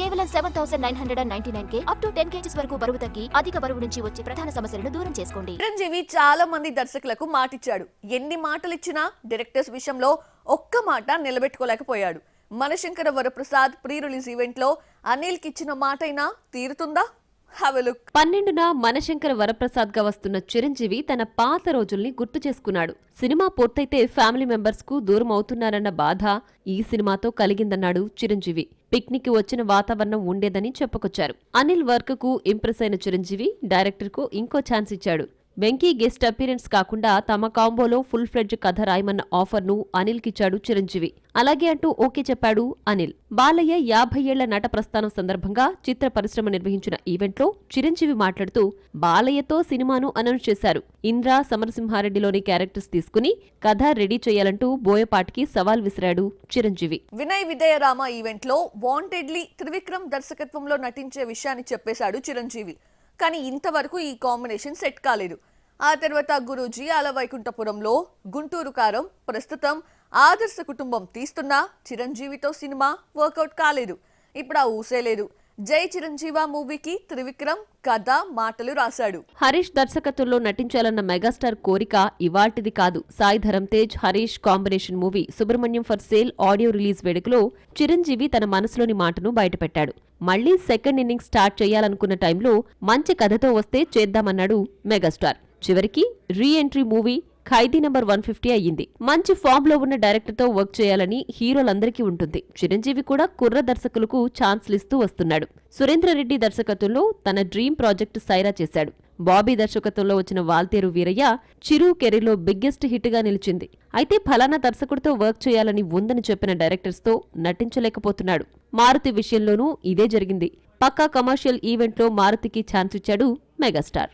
కేవలం 7,999K up to 10 kgs వరకు బరువు తగ్గి అధిక బరువు నుంచి వచ్చే ప్రధాన సమస్యలను దూరం చేసుకోండి. చిరంజీవి చాలా మంది దర్శకులకు మాటిచ్చాడు. ఎన్ని మాటలు ఇచ్చినా డైరెక్టర్స్ విషయంలో ఒక్క మాట నిలబెట్టుకోలేకపోయాడు. మనశంకర వరప్రసాద్ ప్రీ రిలీజ్ ఈవెంట్ లో అనిల్ కి ఇచ్చిన మాటైనా తీరుతుందా? 12న మనశంకర వరప్రసాద్ గా వస్తున్న చిరంజీవి తన పాత రోజుల్ని గుర్తు చేసుకున్నాడు. సినిమా పూర్తయితే ఫ్యామిలీ మెంబర్స్ కు దూరం అవుతున్నారన్న బాధ ఈ సినిమాతో కలిగిందన్నాడు చిరంజీవి. పిక్నిక్ వచ్చిన వాతావరణం ఉండేదని చెప్పుకొచ్చారు. అనిల్ వర్క్ కు ఇంప్రెస్ అయిన చిరంజీవి డైరెక్టర్ కు ఇంకో ఛాన్స్ ఇచ్చాడు. వెంకీ గెస్ట్ అపీరెన్స్ కాకుండా తమ కాంబోలో ఫుల్ ఫ్లెడ్జ్ కథ రాయమన్న ఆఫర్ ను అనిల్ కిచ్చాడు చిరంజీవి. అలాగే అంటూ ఓకే చెప్పాడు అనిల్. బాలయ్య 50 ఏళ్ల నట ప్రస్థానం సందర్భంగా చిత్ర పరిశ్రమ నిర్వహించిన ఈవెంట్ లో చిరంజీవి మాట్లాడుతూ బాలయ్యతో సినిమాను అనౌన్స్ చేశారు. ఇంద్ర సమరసింహారెడ్డిలోని క్యారెక్టర్స్ తీసుకుని కథ రెడీ చేయాలంటూ బోయపాటికి సవాల్ విసిరాడు చిరంజీవి. వినయ్ విజయరామ ఈవెంట్ లో వాంటెడ్లీ త్రివిక్రమ్ దర్శకత్వంలో నటించే విషయాన్ని చెప్పేశాడు చిరంజీవి. కానీ ఇంతవరకు ఈ కాంబినేషన్ సెట్ కాలేదు. ఆ తర్వాత గురూజీ అలవైకుంఠపురంలో గుంటూరు కారం ప్రస్తుతం ఆదర్శ కుటుంబం తీస్తున్నా చిరంజీవితో సినిమా వర్కౌట్ కాలేదు. ఇప్పుడు ఆ ఊసే లేదు. జై చిరంజీవ మూవీకి త్రివిక్రమ్ కథ మాటలు రాశాడు. హరీష్ దర్శకత్వంలో నటించాలన్న మెగాస్టార్ కోరిక ఇవాల్టిది కాదు. Sai Dharam Tej Harish combination movie Subrahmanyam for sale audio release వేడుకలో చిరంజీవి తన మనసులోని మాటను బయటపెట్టాడు. మళ్లీ సెకండ్ ఇన్నింగ్స్ స్టార్ట్ చేయాలనుకున్న టైంలో మంచి కథతో వస్తే చేద్దామన్నాడు మెగాస్టార్. చివరికి రీ ఎంట్రీ మూవీ ఖైదీ నంబర్ 150 అయ్యింది. మంచి ఫామ్ లో ఉన్న డైరెక్టర్ తో వర్క్ చేయాలని హీరోలందరికీ ఉంటుంది. చిరంజీవి కూడా కుర్ర దర్శకులకు ఛాన్స్లు ఇస్తూ వస్తున్నాడు. సురేంద్రరెడ్డి దర్శకత్వంలో తన డ్రీమ్ ప్రాజెక్టు సైరా చేశాడు. బాబీ దర్శకత్వంలో వచ్చిన వాల్తేరు వీరయ్య చిరు కెరీర్లో బిగ్గెస్ట్ హిట్ గా నిలిచింది. అయితే ఫలానా దర్శకుడితో వర్క్ చేయాలని ఉందని చెప్పిన డైరెక్టర్స్ తో నటించలేకపోతున్నాడు. మారుతి విషయంలోనూ ఇదే జరిగింది. పక్కా కమర్షియల్ ఈవెంట్ లో మారుతికి ఛాన్స్ ఇచ్చాడు మెగాస్టార్.